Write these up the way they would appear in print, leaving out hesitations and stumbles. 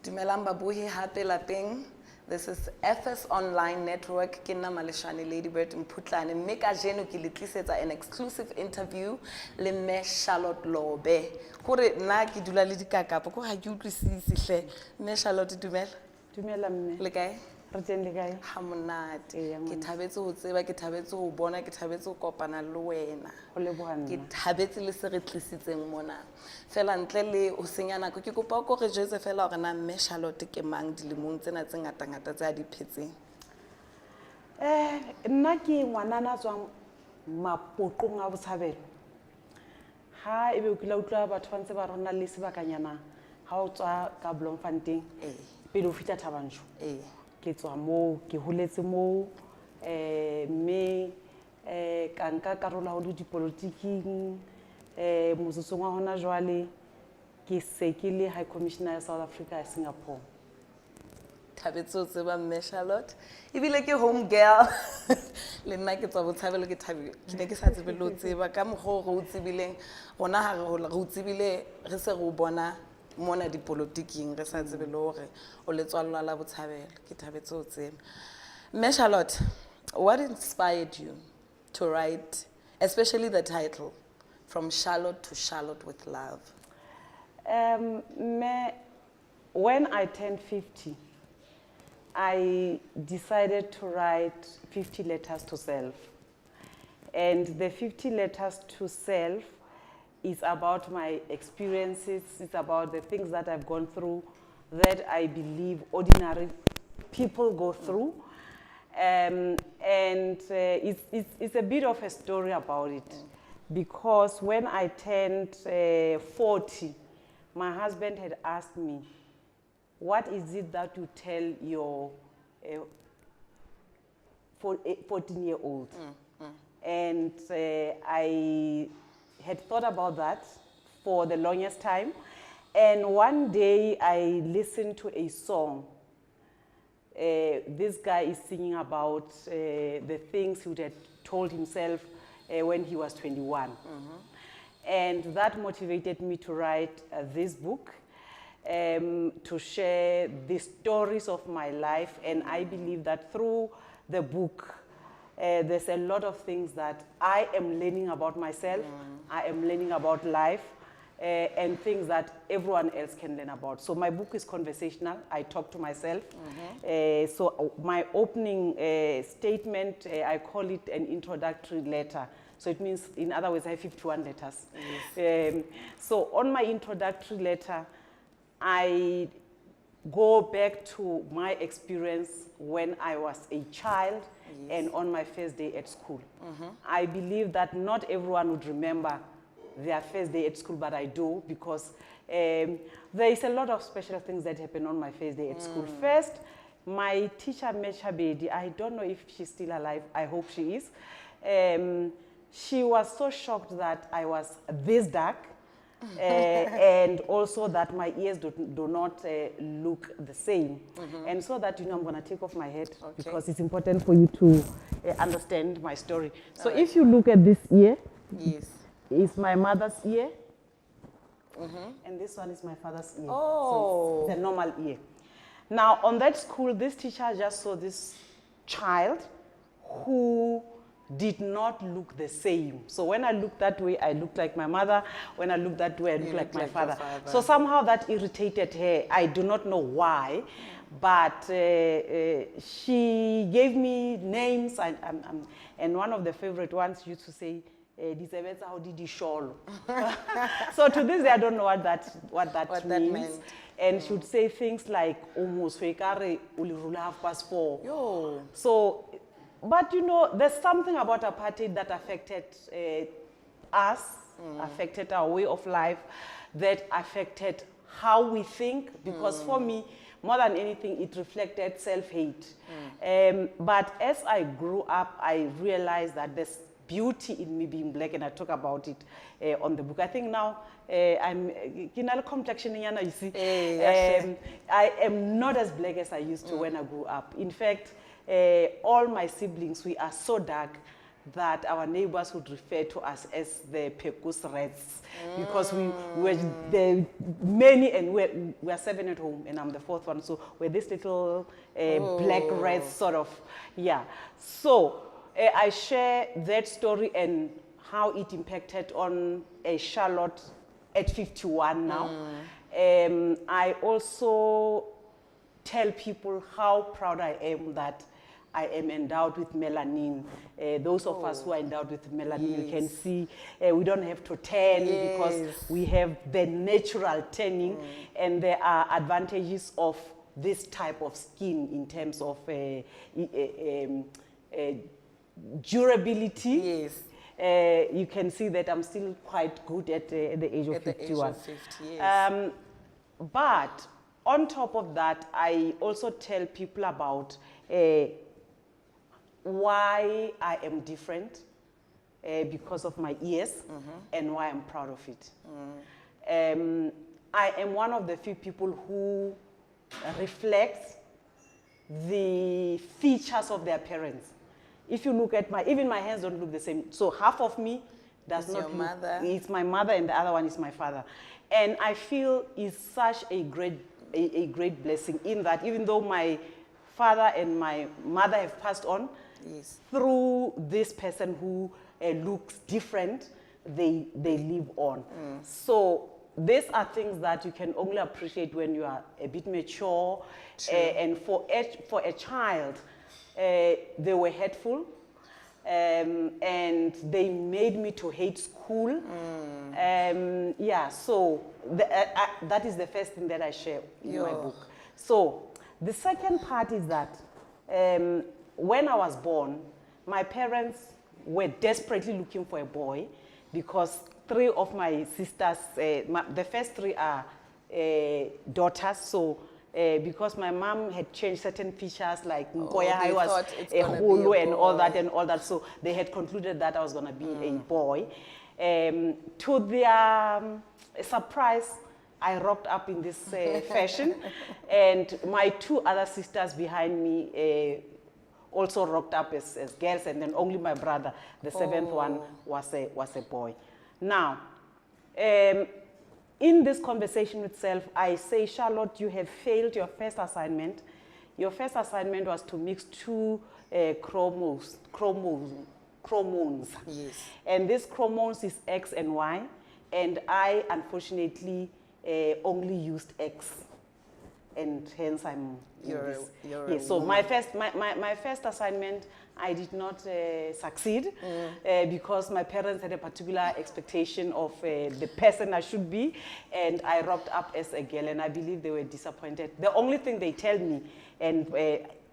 Dumelang babuhi hape lapeng. This is FS Online Network. Ke nna Maleshane Ladybird Mputlane. Mme kajeno ke le tlisetsa an exclusive interview le mme Charlotte Lobe. Hore nna ke dula le dikakapo ko ha ke utlwisisi hle. Mme Charlotte dumela. Dumela mme. Le kae? Re teng le kae? Ha monate. Ke thabetse ho tseba, ke thabetse ho bona, ke thabetse ho kopana le wena. Ho leboha nna. Ke thabetse le se re tlisitseng mona. Fela ntle le ho senya nako ke kopa ko re jetse fela hore na mme Charlotte ke mang dilemong tsena tse ngata tse a di phetseng. Nna ke ngwanana tswang Mapoqong a Botshabelo. Ha ebe o kila utlwa batho ba ntse ba rona le sebakanyana ha o tswa ka Bloemfontein. Pele o fihla Thabanchu. Ke tswa moo, ke holetse moo, mme ka nka karolo haholo dipolotiking, motsotsong wa hona jwale ke se ke le High Commissioner ya South Africa ya Singapore. Thabetse ho tseba mme Charlotte. Ebile ke home girl. Le nna ke tswa Botshabelo ke thabile. Ke ne ke sa tsebe le ho tseba ka mokgwa re o tsebileng. Rona ha re hola re o tsebile re se re o bona mona dipolotiking re sa tsebe le hore o letswalla la Botshabelo. Ke thabetse ho tseba. Mme Charlotte, what inspired you to write, especially the title, From Charlotte to Charlotte with Love? When I turned 50, I decided to write 50 letters to self. And the 50 letters to self is about my experiences, it's about the things that I've gone through that I believe ordinary people go through. It's a bit of a story about it. Because when I turned 40, my husband had asked me, what is it that you tell your 14-year-old? And I had thought about that for the longest time. And one day I listened to a song. This guy is singing about the things he would have told himself when he was 21. And that motivated me to write this book, to share the stories of my life. And I believe that through the book, there's a lot of things that I am learning about myself, I am learning about life, and things that everyone else can learn about. So my book is conversational. I talk to myself. So my opening statement, I call it an introductory letter. So it means, in other words, I have 51 letters. So on my introductory letter, I go back to my experience when I was a child and on my first day at school. I believe that not everyone would remember their first day at school, but I do, because there is a lot of special things that happen on my first day at school. First, my teacher, Mecha Bedi, I don't know if she's still alive, I hope she is. She was so shocked that I was this dark, and also that my ears do not look the same. And so that, you know, I'm going to take off my hat because it's important for you to understand my story. So if you look at this ear, it's my mother's ear, and this one is my father's ear. So it's a normal ear. Now, on that school, this teacher just saw this child who did not look the same. So when I looked that way, I looked like my mother. When I looked that way, I looked like my father. So somehow that irritated her. I do not know why, but she gave me names, and one of the favorite ones used to say, how did you show? So to this day, I don't know what that means. And she would say things like, almost, #4. So, but you know, there's something about apartheid that affected us, affected our way of life, that affected how we think, because for me, more than anything, it reflected self-hate. But as I grew up, I realized that there's beauty in me being black, and I talk about it on the book. I think now I'm complexion, you see. I am not as black as I used to when I grew up. In fact, all my siblings, we are so dark that our neighbors would refer to us as the Pekus rats because we were the many and we're 7 at home and I'm the 4th one. So we're this little black rats sort of, yeah. So I share that story and how it impacted on Charlotte at 51 now. I also tell people how proud I am that I am endowed with melanin. Those of us who are endowed with melanin, you can see we don't have to tan because we have the natural tanning, and there are advantages of this type of skin in terms of durability. Yes. You can see that I'm still quite good at the age of 51. The age of 50, yes. But on top of that, I also tell people about why I am different because of my ears and why I'm proud of it. I am one of the few people who reflects the features of their parents. If you look at even my hands don't look the same. So half of me does It's not your look, mother. it's my mother and the other one is my father. And I feel it's such a great blessing in that even though my father and my mother have passed on, Yes. through this person who looks different, they live on. So these are things that you can only appreciate when you are a bit mature. And for a child, they were hateful. And they made me to hate school. Yeah, so that is the first thing that I share in my book. So the second part is that when I was born, my parents were desperately looking for a boy because 3 of my sisters, the first 3 are daughters, so because my mom had changed certain features like Nkoya I was a hulu and all that, so they had concluded that I was going to be a boy. To their surprise, I rocked up in this fashion, and my 2 other sisters behind me also rocked up as girls, and then only my brother, the 7th one, was a boy. Now, in this conversation itself, I say, Charlotte, you have failed your first assignment. Your first assignment was to mix 2 chromosomes. Yes. And this chromosomes is X and Y, and I, unfortunately, only used X. And hence I'm so my first assignment, I did not succeed because my parents had a particular expectation of the person I should be, and I rocked up as a girl, and I believe they were disappointed. The only thing they tell me and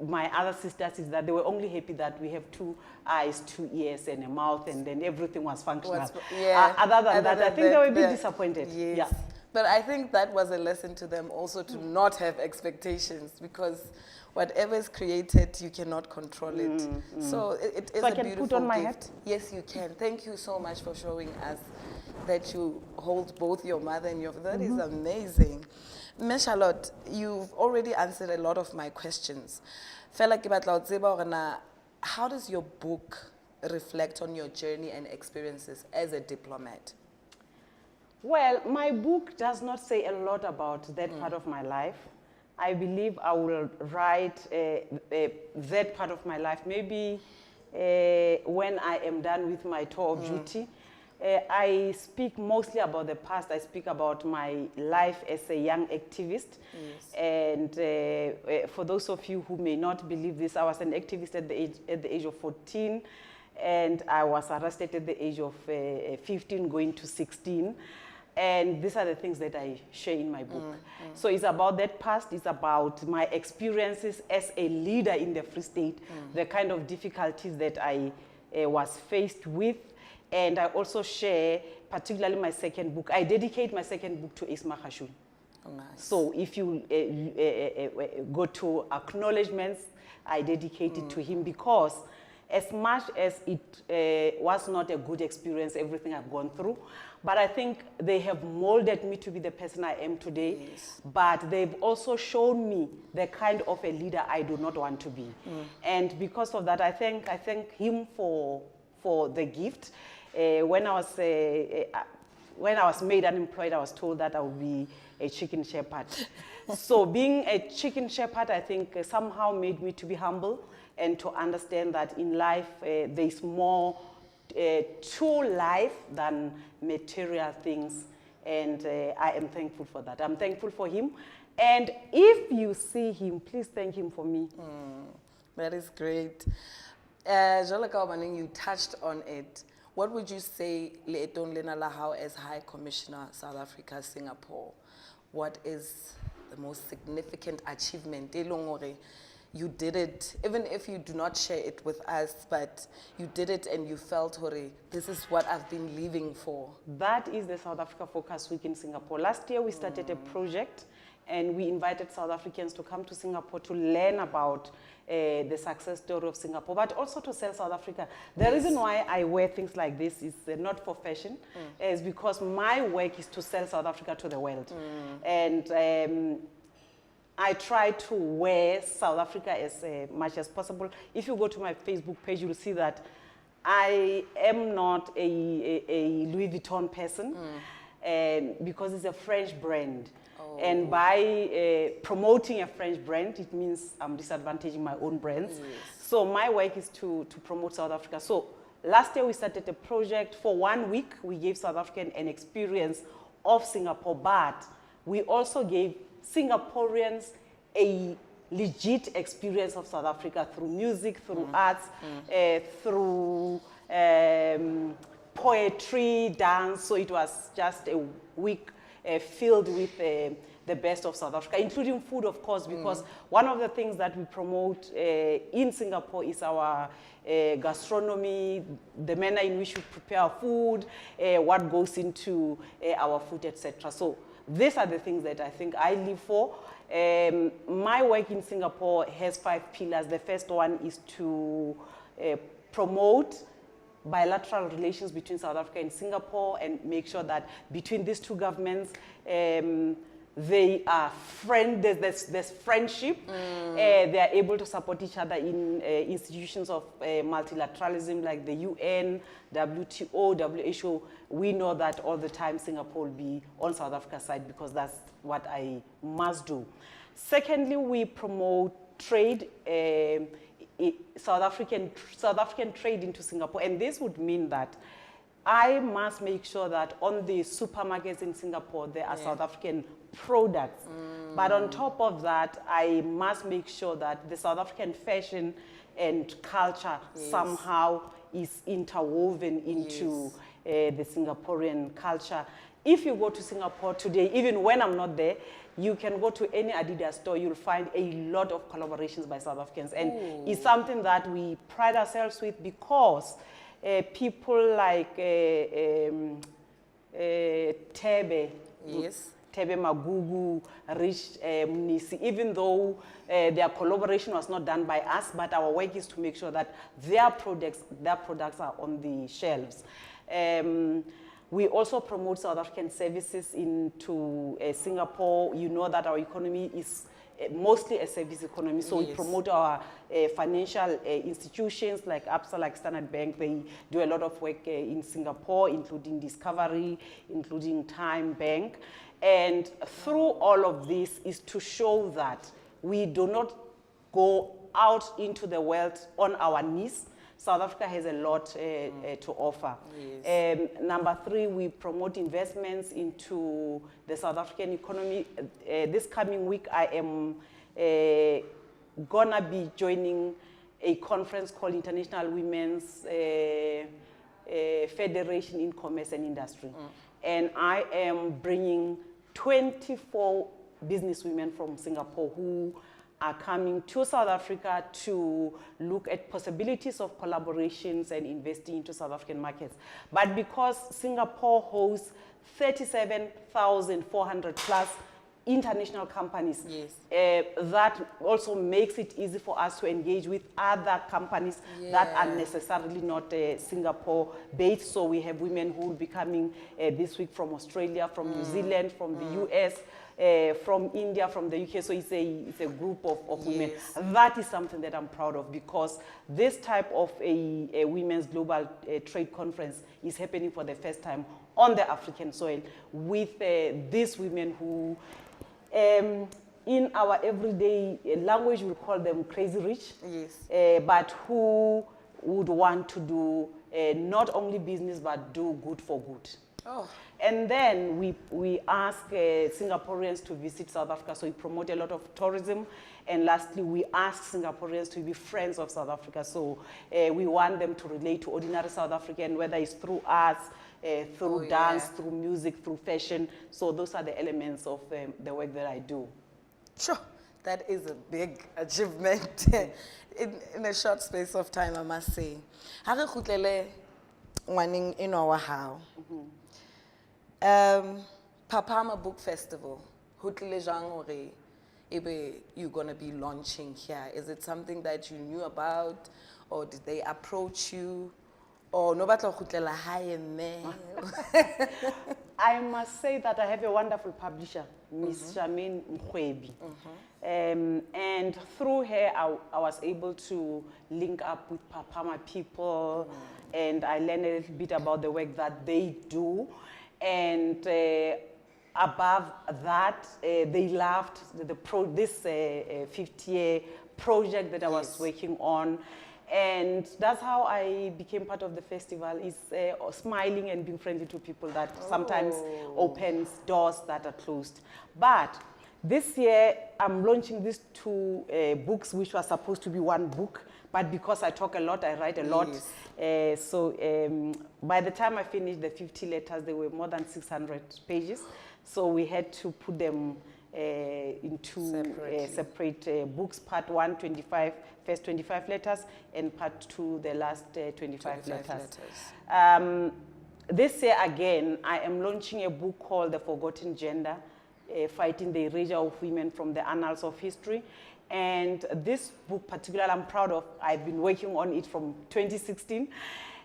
my other sisters is that they were only happy that we have 2 eyes, 2 ears, and a mouth, and then everything was functional. Other than that, I think they were a bit disappointed. Yes. Yeah. But I think that was a lesson to them also to not have expectations, because whatever is created, you cannot control it. So it is So I a can beautiful put on my gift. hat? Yes, you can. Thank you so much for showing us that you hold both your mother and your father. That is amazing. Mme Charlotte, you've already answered a lot of my questions. Fela ke batla ho tseba hore na, how does your book reflect on your journey and experiences as a diplomat? Well, my book does not say a lot about that part of my life. I believe I will write that part of my life maybe when I am done with my tour of duty. I speak mostly about the past. I speak about my life as a young activist. Yes. And for those of you who may not believe this, I was an activist at the age of 14, and I was arrested at the age of 15 going to 16. And these are the things that I share in my book. So it's about that past, it's about my experiences as a leader in the Free State, the kind of difficulties that I was faced with. And I also share, particularly my second book, I dedicate my second book to Isma Khashoggi. Oh, nice. So if you go to acknowledgements, I dedicate it to him, because as much as it was not a good experience, everything I've gone through, but I think they have molded me to be the person I am today. Yes. But they've also shown me the kind of a leader I do not want to be. And because of that, I thank him for for the gift. When I was made unemployed, I was told that I would be a chicken shepherd. So being a chicken shepherd, I think somehow made me to be humble and to understand that in life there's more to life than material things. And I am thankful for that. I'm thankful for him. And if you see him, please thank him for me. That is great. Jwalo ka hobaneng you touched on it. What would you say leetong lena la hao as High Commissioner South Africa, Singapore? What is the most significant achievement? E leng hore you did it, even if you do not share it with us, but you did it and you felt hore, this is what I've been living for. That is the South Africa Focus Week in Singapore. Last year we started a project and we invited South Africans to come to Singapore to learn about the success story of Singapore, but also to sell South Africa. The reason why I wear things like this is not for fashion, is because my work is to sell South Africa to the world. And I try to wear South Africa as much as possible. If you go to my Facebook page, you'll see that I am not a Louis Vuitton person because it's a French brand. And by promoting a French brand, it means I'm disadvantaging my own brands. Yes. So my work is to promote South Africa. So last year we started a project. For 1 week, we gave South African an experience of Singapore, but we also gave Singaporeans a legit experience of South Africa through music, through arts, through poetry, dance. So it was just a week filled with the best of South Africa, including food, of course, because one of the things that we promote in Singapore is our gastronomy, the manner in which we prepare our food, what goes into our food, etc. So these are the things that I think I live for. My work in Singapore has 5 pillars. The first one is to promote bilateral relations between South Africa and Singapore and make sure that between these two governments, they are there's friendship. They are able to support each other in institutions of multilateralism like the UN, WTO, WHO. We know that all the time Singapore will be on South Africa's side because that's what I must do. Secondly, we promote trade, South African trade into Singapore, and this would mean that I must make sure that on the supermarkets in Singapore there are South African products. But on top of that, I must make sure that the South African fashion and culture somehow is interwoven into the Singaporean culture. If you go to Singapore today, even when I'm not there, you can go to any Adidas store, you'll find a lot of collaborations by South Africans. And it's something that we pride ourselves with because people like Tebe, Tebe Magugu, Rich Mnisi, even though their collaboration was not done by us, but our work is to make sure that their products are on the shelves. We also promote South African services into Singapore. You know that our economy is mostly a service economy, so we promote our financial institutions like ABSA, like Standard Bank. They do a lot of work in Singapore, including Discovery, including Time Bank. And through all of this is to show that we do not go out into the world on our knees. South Africa has a lot to offer. Yes. Number 3, we promote investments into the South African economy. This coming week, I am gonna be joining a conference called International Women's Federation in Commerce and Industry. And I am bringing 24 businesswomen from Singapore who are coming to South Africa to look at possibilities of collaborations and investing into South African markets. But because Singapore hosts 37,400 plus international companies, that also makes it easy for us to engage with other companies that are necessarily not Singapore based. So we have women who will be coming this week from Australia, from New Zealand, from the US, from India, from the UK. So it's a group of women. Yes. That is something that I'm proud of, because this type of a women's global trade conference is happening for the first time on the African soil with these women who, in our everyday language, we call them crazy rich, Yes. but who would want to do not only business but do good for good. Oh. And then we ask Singaporeans to visit South Africa, so we promote a lot of tourism. And lastly, we ask Singaporeans to be friends of South Africa, so we want them to relate to ordinary South African, whether it's through arts, through dance, through music, through fashion. So those are the elements of the work that I do. Sure, that is a big achievement in a short space of time, I must say. Ha re kgutlele ngwaneng enwa wa hao. Papama Book Festival, ho tlile jwang hore ebe you're going to be launching here? Is it something that you knew about, or did they approach you? Or no batla ho kgutlela hae mme? I must say that I have a wonderful publisher, Miss Charmaine Mkhwebi. And through her, I was able to link up with Papama people, and I learned a little bit about the work that they do. And above that, they loved this 50-year project that I was working on. And that's how I became part of the festival, is smiling and being friendly to people that sometimes opens doors that are closed. But this year, I'm launching these two books, which was supposed to be one book. But because I talk a lot, I write a lot. So by the time I finished the 50 letters, there were more than 600 pages. So we had to put them into separate books. Part 1, first 25 letters, and part 2, the last 25 letters. This year again, I am launching a book called The Forgotten Gender, Fighting the Erasure of Women from the Annals of History. And this book particularly I'm proud of. I've been working on it from 2016.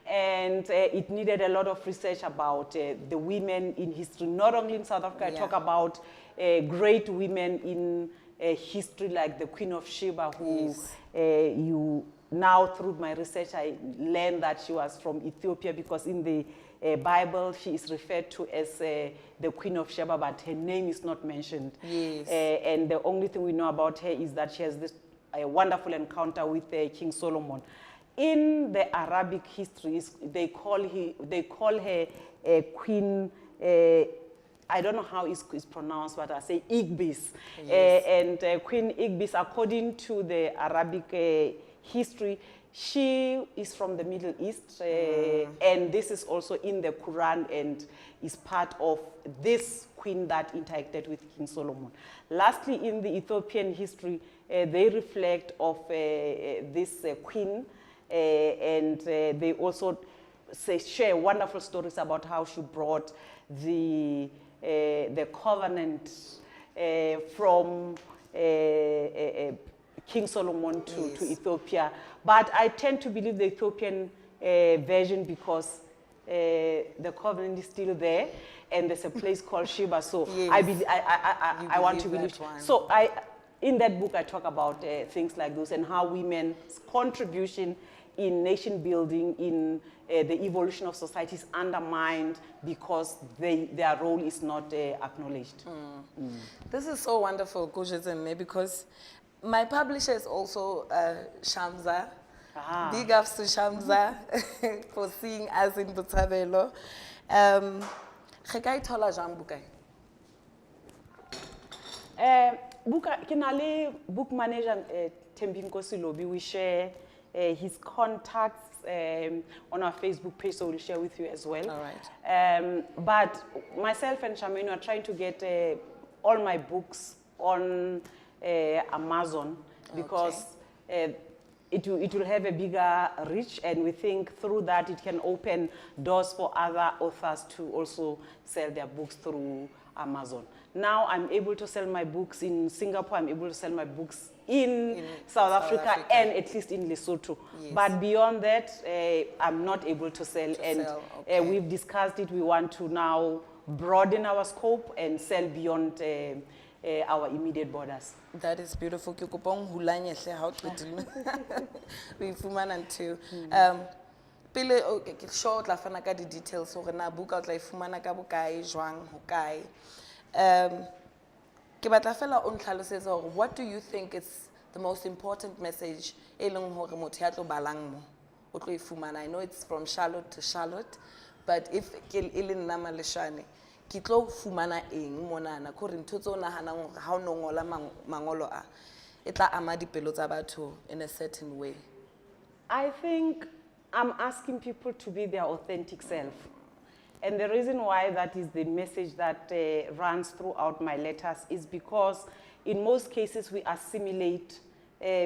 And it needed a lot of research about the women in history, not only in South Africa. I talk about great women in history, like the Queen of Sheba, who you now, through my research, I learned that she was from Ethiopia, because in the Bible she is referred to as the Queen of Sheba, but her name is not mentioned. And the only thing we know about her is that she has this wonderful encounter with King Solomon. In the Arabic histories, they call her Queen. I don't know how it's pronounced, but I say Igbis. And Queen Igbis, according to the Arabic history, she is from the Middle East, and this is also in the Quran and is part of this queen that interacted with King Solomon. Lastly, in the Ethiopian history, they reflect of this queen, and they also share wonderful stories about how she brought the covenant from King Solomon to Ethiopia. But I tend to believe the Ethiopian version, because the covenant is still there, and there's a place called Sheba. So I want to believe. So in that book, I talk about things like those, and how women's contribution in nation building, in the evolution of society, is undermined because their role is not acknowledged. This is so wonderful, Kushizeme, because my publisher is also Shamza. Big ups to Shamza for seeing us in Botshabelo. Ge thola jang buka? Buka ke na le book manager Thembinkosi Lobe. We share his contacts on our Facebook page, so we'll share with you as well. All right. But myself and Charmaine are trying to get all my books on Amazon, because it will have a bigger reach, and we think through that it can open doors for other authors to also sell their books through Amazon. Now I'm able to sell my books in Singapore, I'm able to sell my books in South Africa, and at least in Lesotho. But beyond that, I'm not able to sell. We've discussed it. We want to now broaden our scope and sell beyond our immediate borders. That is beautiful. Ke kopa o nhulanye hle ha o qetile. O ifumana ntho. Pele ke sure o tla fana ka di details hore na buka o tla ifumana ka bokae jwang hokae. Ke batla fela o ntlhalosetse hore what do you think is the most important message e leng hore motho ya tlo balang mo o tlo ifumana? I know it's from Charlotte to Charlotte, but if ke e le nna Maleshane ke tlo fumana eng monana kore ntho tse o nahanang hore ha o no ngola mangolo a e tla ama dipelo tsa batho in a certain way? I think I'm asking people to be their authentic self. And the reason why that is the message that runs throughout my letters is because in most cases we assimilate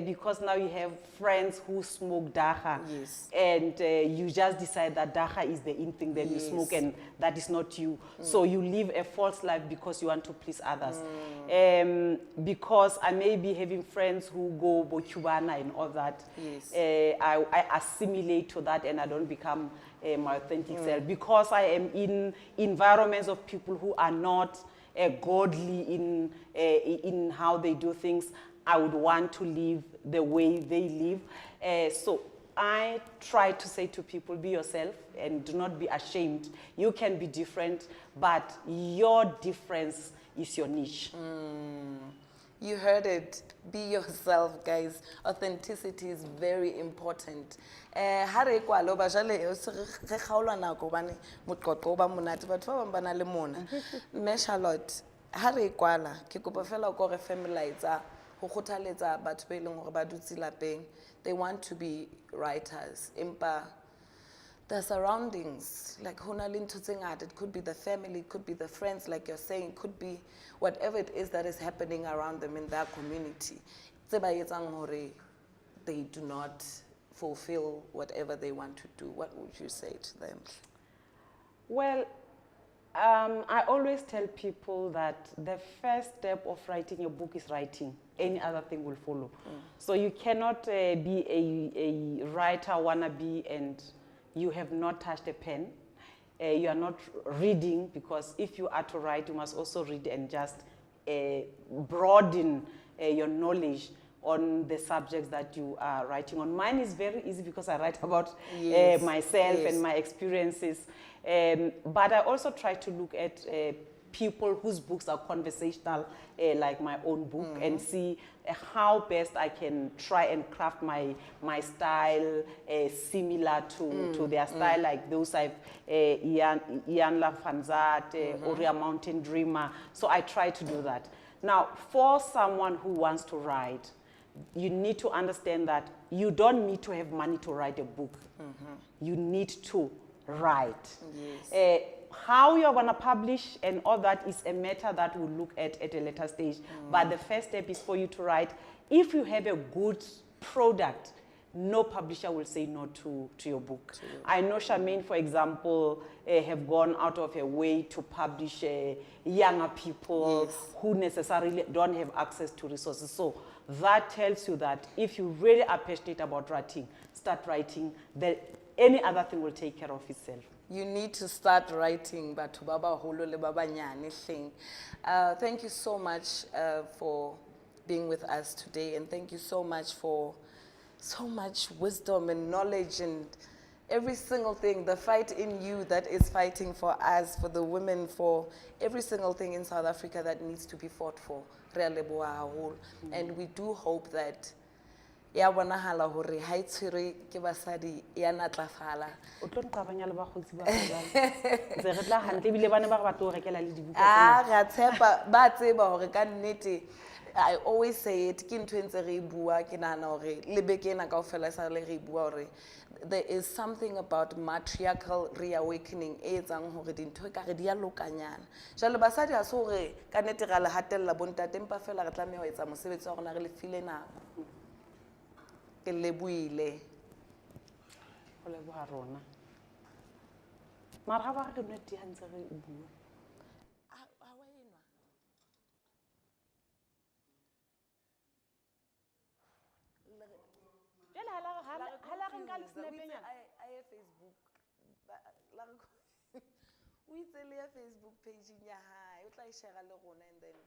because now you have friends who smoke dacha. Yes. And you just decide that dacha is the in thing, then you smoke, and that is not you. So you live a false life because you want to please others. Because I may be having friends who go bochubana and all that. Yes. I assimilate to that and I don't become my authentic self. Because I am in environments of people who are not godly in how they do things, I would want to live the way they live. So I try to say to people, be yourself and do not be ashamed. You can be different, but your difference is your niche. You heard it. Be yourself, guys. Authenticity is very important. Ha re kwa Lobe jale re kgaolwa nako bane moqoqo ba monate batho ba bang bana le mona. Mme Charlotte, ha re kwala ke kopa fela o re familiarize ho kgothaletsa batho be leng hore ba dutse lapeng. They want to be writers. Empa the surroundings, like it could be the family, it could be the friends, like you're saying, could be whatever it is that is happening around them in their community. They do not fulfill whatever they want to do. What would you say to them? Well, I always tell people that the first step of writing a book is writing. Any other thing will follow. So you cannot be a writer wannabe and you have not touched a pen. You are not reading, because if you are to write, you must also read and just broaden your knowledge on the subjects that you are writing on. Mine is very easy because I write about myself and my experiences. But I also try to look at people whose books are conversational, like my own book, and see how best I can try and craft my style similar to their style, like those I've Ian Lafanzat, Oria Mountain Dreamer. So I try to do that. Now, for someone who wants to write, you need to understand that you don't need to have money to write a book. You need to write. Yes. How you're going to publish and all that is a matter that we'll look at a later stage. But the first step is for you to write. If you have a good product, no publisher will say no to your book. I know Charmaine, for example, have gone out of her way to publish younger people who necessarily don't have access to resources. So that tells you that if you really are passionate about writing, start writing. Then any other thing will take care of itself. You need to start writing. But baba holo le baba nyane thing. Thank you so much for being with us today, and thank you so much for so much wisdom and knowledge and every single thing, the fight in you that is fighting for us, for the women, for every single thing in South Africa that needs to be fought for. And we do hope that ya bonahala hore ha itshwere ke basadi ya natlafala. O tlo nqabanya le bakgotsi ba bana. Ntse re tla hantle bile bana ba batlo rekela le dibuka. Ra tshepa ba tseba hore ka nnete. I always say it, ke ntwe ntse re bua ke nana hore le beke ena kaofela sa le re bua hore there is something about matriarchal reawakening e etsang hore dintho ka re di a lokanyana. Jalo basadi ha so hore ka nnete ra le hatella bontate empa fela re tlameha ho etsa mosebetsi wa rona re le file nako. Ke lebuile. Ho leboha rona. Mara ha ba re nnete ha ntse re bua. Facebook la re o itse le Facebook page ya hae o tla e share le rona and then